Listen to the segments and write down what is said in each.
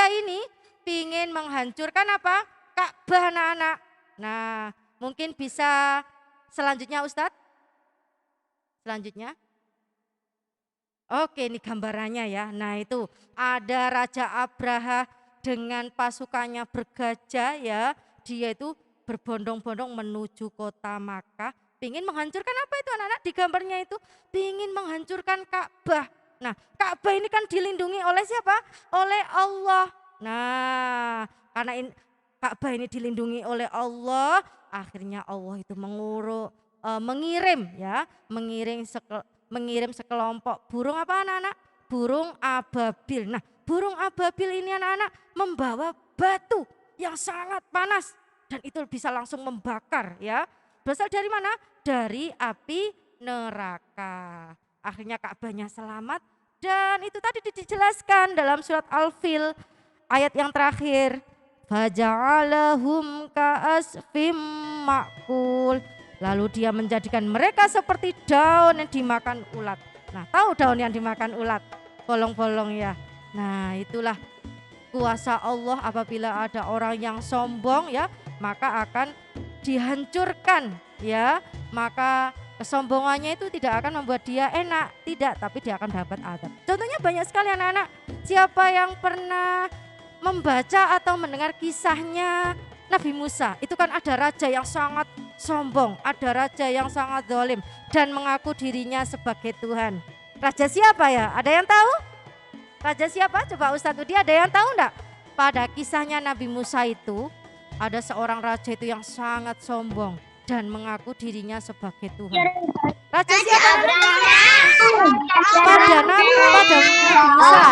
raja ini ingin menghancurkan apa? Ka'bah anak-anak. Nah, mungkin bisa selanjutnya Ustadz. Selanjutnya. Oke, ini gambarannya ya. Nah, itu ada Raja Abraha dengan pasukannya bergajah ya. Dia itu berbondong-bondong menuju kota Makkah. Pingin menghancurkan apa itu anak-anak di gambarnya itu? Pingin menghancurkan Ka'bah. Nah, Ka'bah ini kan dilindungi oleh siapa? Oleh Allah. Nah, karena Ka'bah ini dilindungi oleh Allah, akhirnya Allah itu mengirim ya, mengirim sekelompok burung apa anak-anak? Burung ababil. Nah, burung ababil ini anak-anak membawa batu yang sangat panas dan itu bisa langsung membakar ya. Berasal dari mana? Dari api neraka. Akhirnya Ka'bahnya selamat dan itu tadi dijelaskan dalam surat Al-Fil ayat yang terakhir. Faja'alahum ka'asfim ma'kul. Lalu dia menjadikan mereka seperti daun yang dimakan ulat. Nah, tahu daun yang dimakan ulat? Bolong-bolong ya. Nah, itulah kuasa Allah apabila ada orang yang sombong ya, maka akan dihancurkan ya. Maka kesombongannya itu tidak akan membuat dia enak, tidak, tapi dia akan dapat azab. Contohnya banyak sekali anak-anak. Siapa yang pernah membaca atau mendengar kisahnya Nabi Musa? Itu kan ada raja yang sangat sombong, ada raja yang sangat zalim dan mengaku dirinya sebagai Tuhan. Raja siapa ya? Ada yang tahu? Raja siapa? Coba Ustadz Udi ada yang tahu enggak? Pada kisahnya Nabi Musa itu ada seorang raja itu yang sangat sombong dan mengaku dirinya sebagai Tuhan. Raja siapa? Pada Nabi Musa.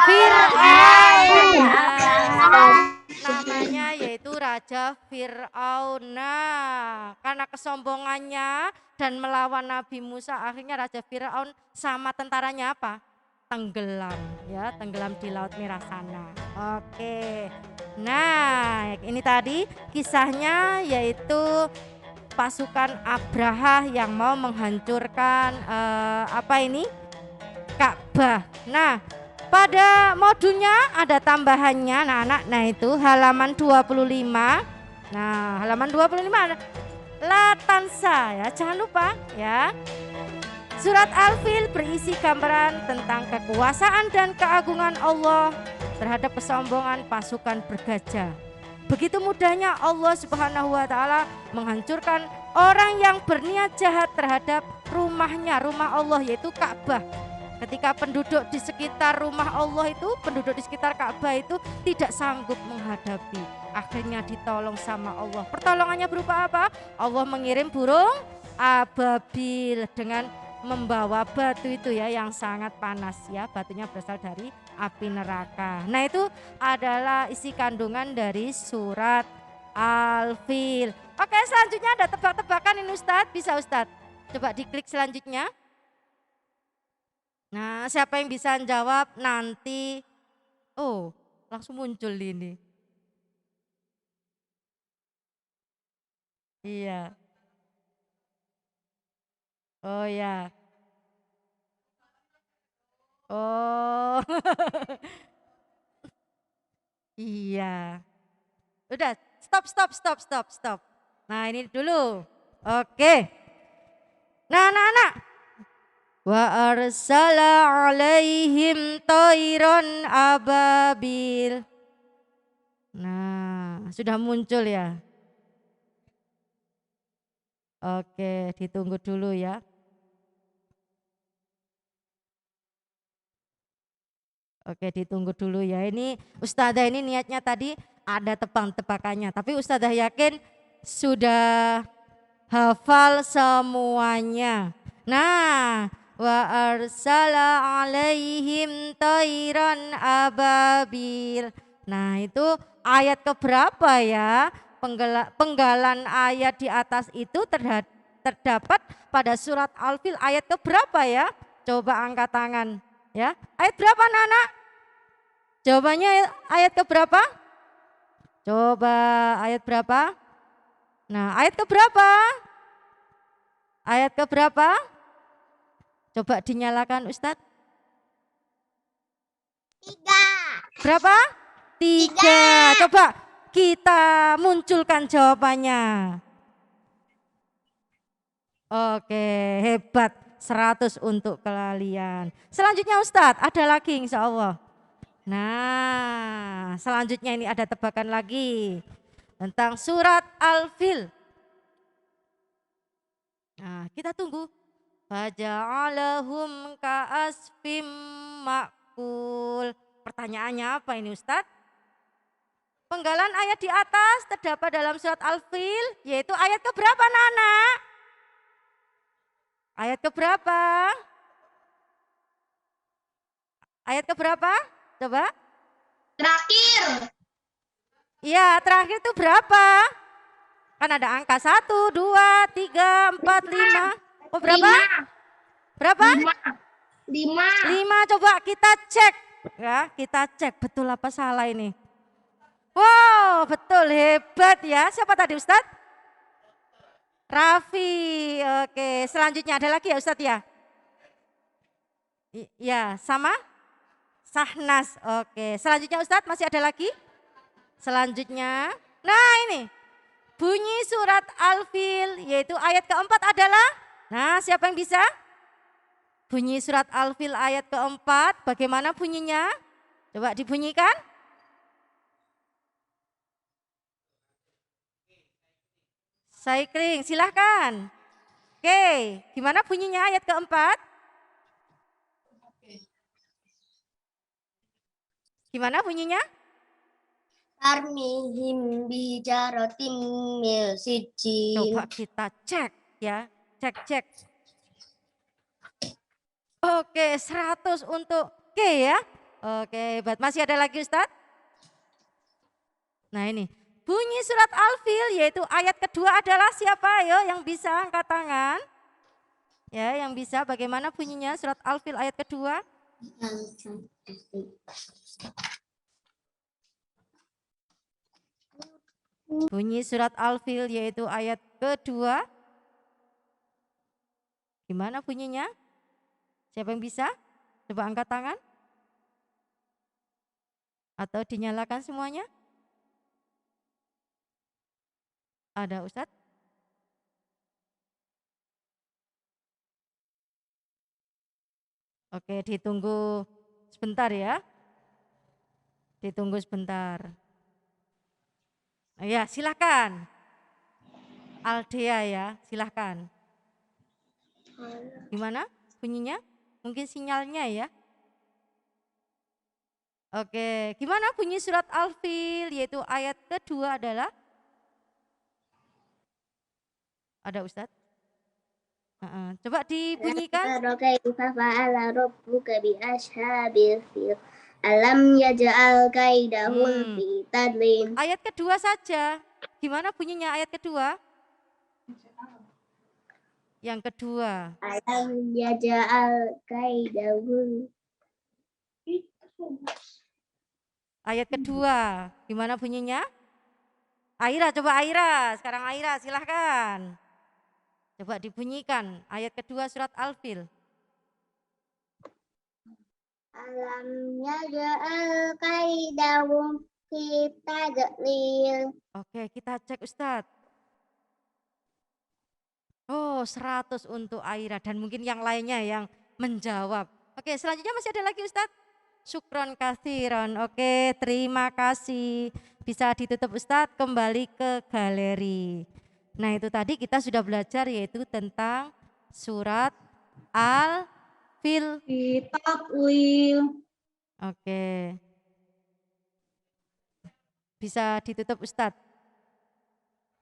Fir'aun. Namanya yaitu Raja Fir'aun. Nah, karena kesombongannya dan melawan Nabi Musa, akhirnya Raja Fir'aun sama tentaranya apa? Tenggelam ya, tenggelam di Laut Merah sana. Oke. Nah, ini tadi kisahnya yaitu pasukan Abraha yang mau menghancurkan Ka'bah. Nah, pada modulnya ada tambahannya anak-anak. Nah, itu halaman 25. Nah, halaman 25 ada Latansa ya, jangan lupa ya. Surat Al-Fil berisi gambaran tentang kekuasaan dan keagungan Allah terhadap kesombongan pasukan bergajah. Begitu mudahnya Allah Subhanahu wa taala menghancurkan orang yang berniat jahat terhadap rumahnya, rumah Allah yaitu Ka'bah. Ketika penduduk di sekitar rumah Allah itu, penduduk di sekitar Ka'bah itu tidak sanggup menghadapi, akhirnya ditolong sama Allah. Pertolongannya berupa apa? Allah mengirim burung ababil dengan membawa batu itu ya yang sangat panas ya, batunya berasal dari api neraka. Nah, itu adalah isi kandungan dari surat Al-Fil. Oke, selanjutnya ada tebak-tebakan ini Ustadz, bisa Ustadz coba diklik selanjutnya. Nah, siapa yang bisa jawab nanti? Oh, langsung muncul ini. Iya. Oh ya. Oh. Iya. Udah, stop. Nah, ini dulu. Oke. Nah, anak-anak. Wa arsala alaihim tairon ababil. Nah, sudah muncul ya. Oke, ditunggu dulu ya. Oke, ditunggu dulu ya. Ini Ustazah ini niatnya tadi ada tebak-tebakannya, tapi Ustazah yakin sudah hafal semuanya. Nah, wa arsala alaihim tairan ababil. Nah, itu ayat keberapa ya? Penggalan ayat di atas itu terdapat pada surat Al-Fil ayat keberapa ya? Coba angkat tangan ya. Ayat berapa anak-anak? Jawabannya ayat keberapa? Coba ayat berapa? Nah, ayat keberapa? Ayat keberapa? Coba dinyalakan Ustadz. 3. Berapa? 3. Coba kita munculkan jawabannya. Oke, hebat. 100 untuk kalian. Selanjutnya Ustadz, ada lagi insya Allah. Nah, selanjutnya ini ada tebakan lagi tentang surat Al-Fil. Nah, kita tunggu. Faja'alahum ka'asfim ma'kul. Pertanyaannya apa ini Ustadz? Penggalan ayat di atas terdapat dalam surat Al-Fil, yaitu ayat keberapa Nana? Ayat keberapa? Ayat keberapa? Coba. Terakhir. Iya, terakhir itu berapa? Kan ada angka 1, 2, 3, 4, 5. Oh berapa? 5. Berapa? 5. Coba kita cek. Ya, kita cek betul apa salah ini. Wow, betul, hebat ya. Siapa tadi Ustadz? Raffi. Oke, selanjutnya ada lagi ya Ustadz ya? Ya, sama? Sahnas. Oke, selanjutnya Ustadz masih ada lagi? Selanjutnya, nah ini bunyi surat Al-Fil yaitu ayat keempat adalah, nah siapa yang bisa? Bunyi surat Al-Fil ayat keempat, bagaimana bunyinya? Coba dibunyikan. Cycling, silahkan. Oke, gimana bunyinya ayat keempat? Gimana bunyinya? Armihim bijaratim mil sijil. Coba kita cek ya, cek. Oke, 100 untuk K ya. Oke, hebat. Masih ada lagi Ustadz? Nah ini, bunyi surat Al-Fil yaitu ayat kedua adalah siapa? Ayo yang bisa angkat tangan. Ya, yang bisa bagaimana bunyinya surat Al-Fil ayat kedua? Bunyi surat Al-Fil yaitu ayat kedua. Gimana bunyinya? Siapa yang bisa? Coba angkat tangan. Atau dinyalakan semuanya? Ada Ustadz? Oke, ditunggu sebentar ya. Ditunggu sebentar. Ya, silakan. Aldea ya, silakan. Gimana bunyinya? Mungkin sinyalnya ya. Oke, gimana bunyi surat Al-Fil yaitu ayat kedua adalah? Ada Ustadz? Coba dibunyikan. Alam yaj'al kaidahum fi tadlil. Ayat kedua saja. Gimana bunyinya ayat kedua? Yang kedua. Alam yaj'al kaidahum. Ayat kedua. Gimana bunyinya? Aira, coba Aira. Sekarang Aira, silahkan. Coba dibunyikan ayat kedua surat Al-Fil. Alam yaj'al kaidahum fi tadlil. Oke, kita cek Ustadz. Oh, 100 untuk Aira dan mungkin yang lainnya yang menjawab. Oke, selanjutnya masih ada lagi Ustadz. Syukron kathiron. Oke, terima kasih. Bisa ditutup Ustadz, kembali ke galeri. Nah, itu tadi kita sudah belajar yaitu tentang surat Al-Fil. Oke. Bisa ditutup Ustadz.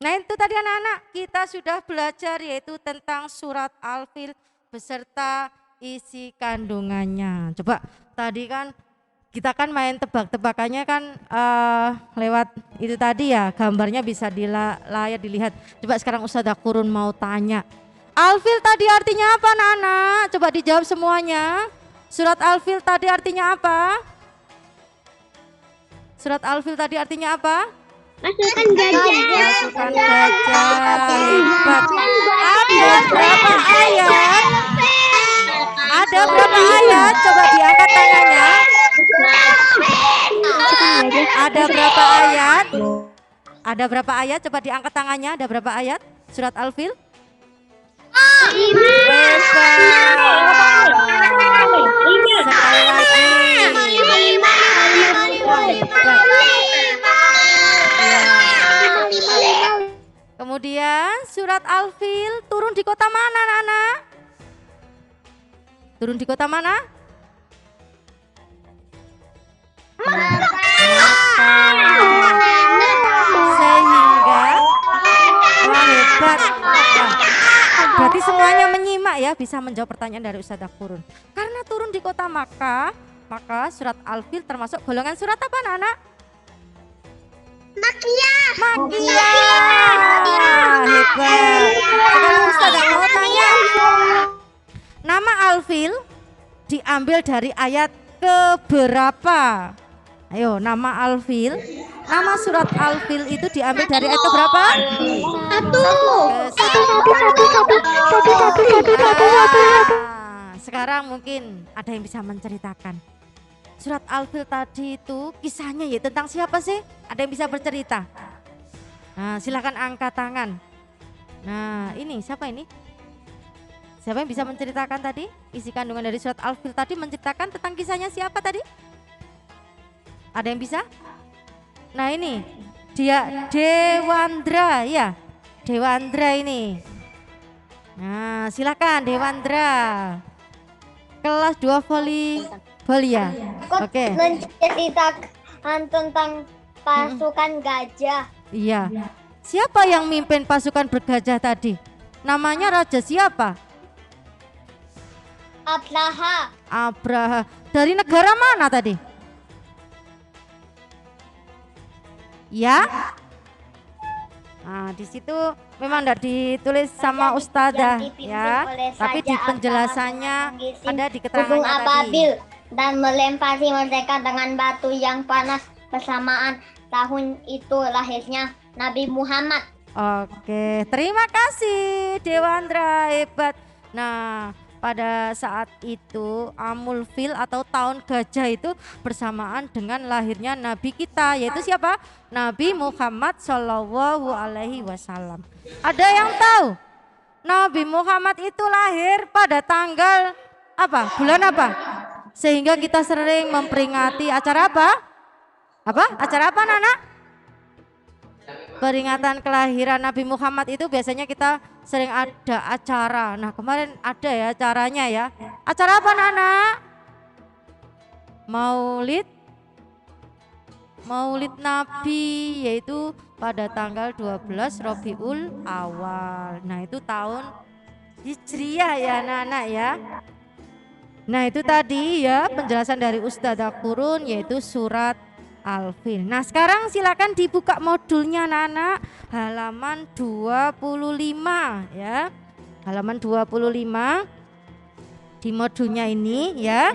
Nah itu tadi anak-anak kita sudah belajar yaitu tentang surat Al-Fil beserta isi kandungannya. Coba tadi kan kita kan main tebak-tebakannya kan lewat itu tadi ya, gambarnya bisa di layar dilihat. Coba sekarang Ustazah Qurun mau tanya. Al-Fil tadi artinya apa anak-anak? Coba dijawab semuanya. Surat Al-Fil tadi artinya apa? Surat Al-Fil tadi artinya apa? Pasukan gajah. Pasukan gajah. Hebat. Ada berapa ayat? Ada berapa ayat? Coba diangkat tangannya. Ada berapa ayat? Ada berapa ayat? Coba diangkat tangannya. Ada berapa ayat? Surat Al-Fil? Sekali lagi. Wah, hebat. Ya. Kemudian surat Al-Fil turun di kota mana, anak-anak? Turun di kota mana? Sehingga wah, hebat. Wah, berarti semuanya menyimak ya, bisa menjawab pertanyaan dari Ustadzah Qurun. Karena turun di kota Makkah, maka surat Al-Fil termasuk golongan surat apa, anak-anak? Makiyah. Hebat. Sekarang Ustadzah mau tanya. Nama Al-Fil diambil dari ayat keberapa? Ayo, nama Al-Fil, nama surat Al-Fil itu diambil dari ayat keberapa? Sekarang mungkin ada yang bisa menceritakan. Surat Al-Fil tadi itu kisahnya ya tentang siapa sih? Ada yang bisa bercerita? Nah, silakan angkat tangan. Nah, ini siapa ini? Siapa yang bisa menceritakan tadi? Isi kandungan dari surat Al-Fil tadi menceritakan tentang kisahnya siapa tadi? Ada yang bisa? Nah ini dia Dewandra ya, Dewandra ini. Nah silakan Dewandra. Kelas 2 Volia. Oke. Menceritakan tentang pasukan gajah. Iya. Siapa yang mimpin pasukan bergajah tadi? Namanya raja siapa? Abraha. Dari negara mana tadi? Ya. Nah, di situ memang tidak ditulis sama ustadzah ya, tapi di penjelasannya ada di keterangannya tadi. Dan melempari mereka dengan batu yang panas bersamaan tahun itu lahirnya Nabi Muhammad. Oke, terima kasih Dewandra, hebat. Nah, pada saat itu Amul Fil atau tahun gajah itu bersamaan dengan lahirnya Nabi kita, yaitu siapa? Nabi Muhammad Shallallahu Alaihi Wasallam. Ada yang tahu Nabi Muhammad itu lahir pada tanggal apa? Bulan apa? Sehingga kita sering memperingati acara apa? Acara apa, Nana? Peringatan kelahiran Nabi Muhammad itu biasanya kita sering ada acara. Nah kemarin ada ya acaranya ya. Acara apa, Nana? Maulid Nabi, yaitu pada tanggal 12 Rabiul Awal. Nah itu tahun Hijriah ya Nana ya. Nah itu tadi ya penjelasan dari Ustadzah Qurun yaitu surat Al-Fil. Nah sekarang silakan dibuka modulnya Nana, halaman 25 ya. Halaman 25 di modulnya ini ya.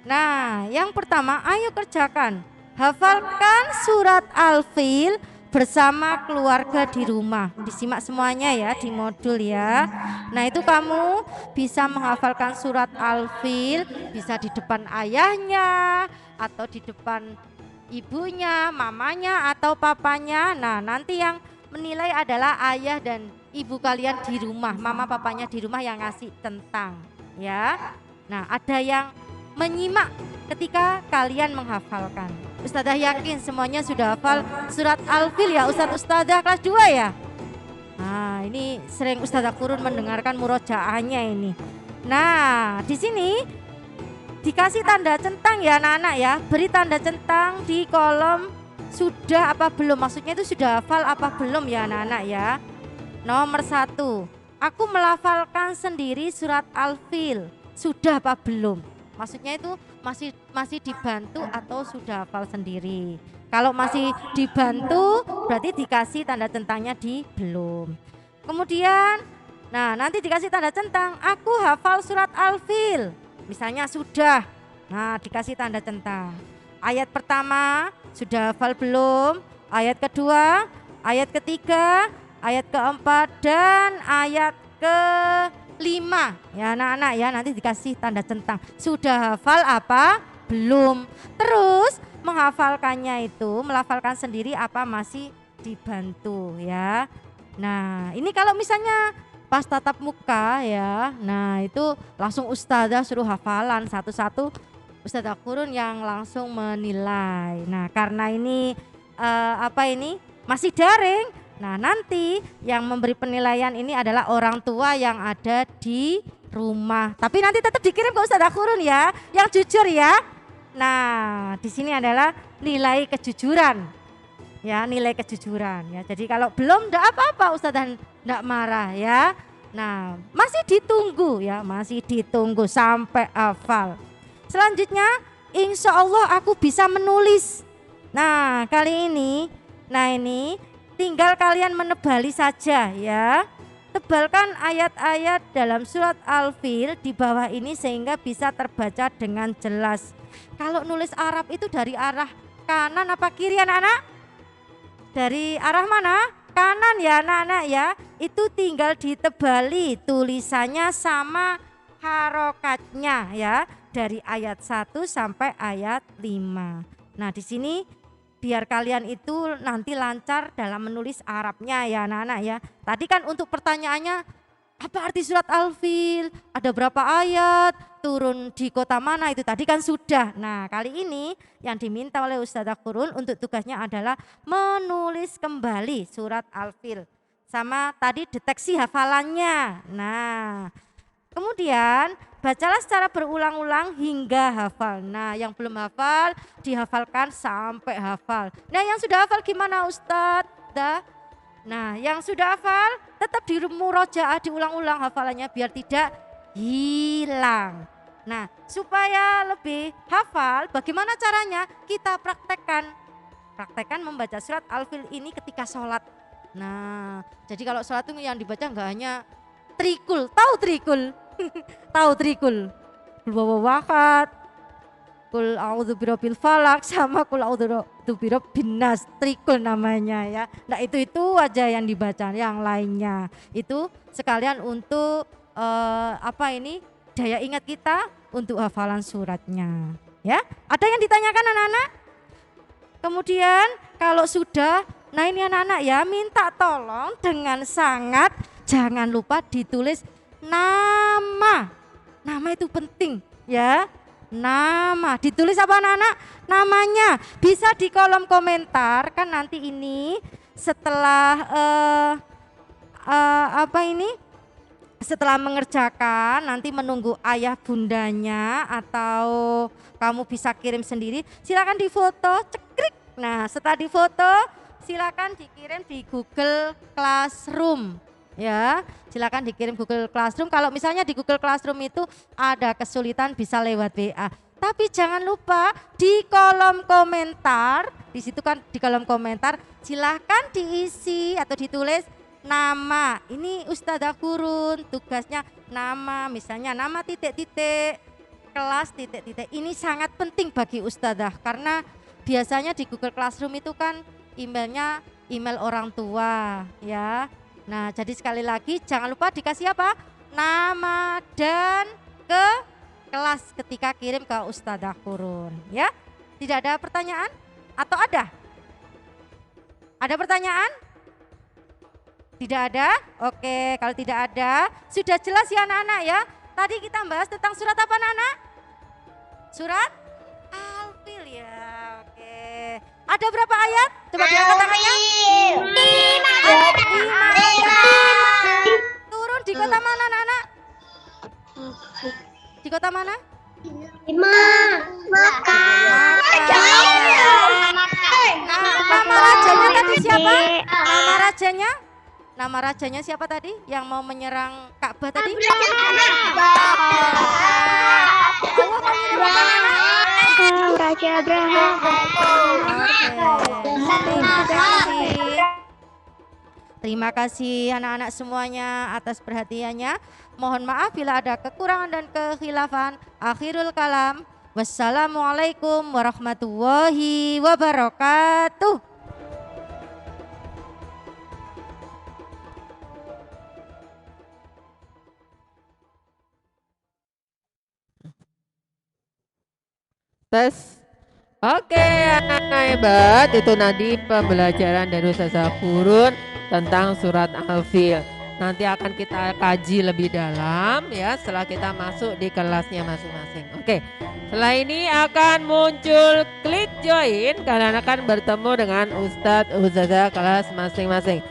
Nah yang pertama ayo kerjakan. Hafalkan surat Al-Fil bersama keluarga di rumah. Disimak semuanya ya di modul ya. Nah itu kamu bisa menghafalkan surat Al-Fil bisa di depan ayahnya atau di depan ibunya, mamanya atau papanya. Nah nanti yang menilai adalah ayah dan ibu kalian di rumah, mama papanya di rumah yang ngasih tentang ya. Nah ada yang menyimak ketika kalian menghafalkan. Ustadzah yakin semuanya sudah hafal surat Al-Fil ya Ustadzah kelas 2 ya. Nah ini sering Ustadzah Qurun mendengarkan murojaahnya ini. Nah di sini dikasih tanda centang ya anak-anak ya. Beri tanda centang di kolom sudah apa belum, maksudnya itu sudah hafal apa belum ya anak-anak ya. Nomor 1, aku melafalkan sendiri surat Al-Fil, sudah apa belum? Maksudnya itu masih dibantu atau sudah hafal sendiri. Kalau masih dibantu berarti dikasih tanda centangnya di belum. Kemudian nah nanti dikasih tanda centang aku hafal surat Al-Fil. Misalnya sudah. Nah dikasih tanda centang. Ayat pertama sudah hafal belum? Ayat kedua, ayat ketiga, ayat keempat dan ayat kelima ya anak-anak ya, nanti dikasih tanda centang sudah hafal apa belum. Terus menghafalkannya itu, melafalkan sendiri apa masih dibantu ya. Nah ini kalau misalnya pas tatap muka ya, nah itu langsung ustazah suruh hafalan satu-satu, ustazah Qurun yang langsung menilai. Nah karena ini masih daring, nah nanti yang memberi penilaian ini adalah orang tua yang ada di rumah. Tapi nanti tetap dikirim ke ustazah Qurun ya, yang jujur ya. Nah di sini adalah nilai kejujuran. Ya nilai kejujuran ya. Jadi kalau belum enggak apa-apa ustazah enggak marah ya. Nah masih ditunggu ya, masih ditunggu sampai hafal. Selanjutnya insya Allah aku bisa menulis. Nah kali ini, ini tinggal kalian menebali saja ya. Tebalkan ayat-ayat dalam surat Al-Fil di bawah ini sehingga bisa terbaca dengan jelas. Kalau nulis Arab itu dari arah kanan apa kiri anak-anak? Dari arah mana? Kanan ya anak-anak ya. Itu tinggal ditebali tulisannya sama harokatnya ya. Dari ayat 1 sampai ayat 5. Nah di sini biar kalian itu nanti lancar dalam menulis Arabnya ya anak-anak ya. Tadi kan untuk pertanyaannya apa arti surat Al-Fil? Ada berapa ayat? Turun di kota mana itu tadi kan sudah. Nah kali ini yang diminta oleh Ustazah Qurun untuk tugasnya adalah menulis kembali surat Al-Fil. Sama tadi deteksi hafalannya. Nah kemudian bacalah secara berulang-ulang hingga hafal. Nah yang belum hafal dihafalkan sampai hafal. Nah yang sudah hafal gimana Ustazah? Nah yang sudah hafal tetap di murojaah diulang-ulang hafalannya biar tidak hilang. Nah supaya lebih hafal bagaimana caranya? Kita praktekkan. Praktekkan membaca surat Al-Fil ini ketika sholat. Nah jadi kalau sholat itu yang dibaca enggak hanya trikul, tahu trikul? Tahu trikul? Wawawakat, kul a'udzu birabbil falak sama kul a'udzu birabbin nas, trikul namanya ya. Nah itu aja yang dibaca, yang lainnya itu sekalian untuk daya ingat kita untuk hafalan suratnya ya. Ada yang ditanyakan anak-anak? Kemudian kalau sudah, nah ini anak-anak ya minta tolong dengan sangat jangan lupa ditulis nama. Nama itu penting ya. Nama ditulis apa anak-anak? Namanya bisa di kolom komentar kan nanti ini setelah setelah mengerjakan nanti menunggu ayah bundanya atau kamu bisa kirim sendiri, silakan difoto cekrik. Nah setelah difoto silakan dikirim di Google Classroom ya, silakan dikirim Google Classroom. Kalau misalnya di Google Classroom itu ada kesulitan bisa lewat WA. Tapi jangan lupa di kolom komentar, di situ kan di kolom komentar silahkan diisi atau ditulis nama. Ini Ustazah Qurun tugasnya nama, misalnya nama titik-titik, kelas titik-titik. Ini sangat penting bagi Ustazah karena biasanya di Google Classroom itu kan emailnya email orang tua ya. Nah jadi sekali lagi jangan lupa dikasih apa? Nama dan ke kelas ketika kirim ke Ustazah Qurun ya. Tidak ada pertanyaan atau ada? Ada pertanyaan? Tidak ada? Oke, kalau tidak ada sudah jelas ya anak-anak ya. Tadi kita bahas tentang surat apa anak-anak? Surat Al-Fil ya. Oke. Ada berapa ayat? Coba diangkat tangannya. 5 ayat. Turun di kota mana anak-anak? Di kota mana? 5. Makkah. Nama rajanya tadi siapa? Nama rajanya? Nama rajanya siapa tadi yang mau menyerang Ka'bah tadi? Allah panggil berapa anak? Raja Abraham. Terima kasih. Terima kasih anak-anak semuanya atas perhatiannya. Mohon maaf bila ada kekurangan dan kekhilafan. Akhirul kalam. Wassalamualaikum warahmatullahi wabarakatuh. Tes. Oke, anak-anak hebat, itu tadi pembelajaran dari Ustazah Purun tentang surat Al-Fil. Nanti akan kita kaji lebih dalam ya setelah kita masuk di kelasnya masing-masing. Oke, setelah ini akan muncul klik join. Kalian akan bertemu dengan Ustadz Ustazah kelas masing-masing.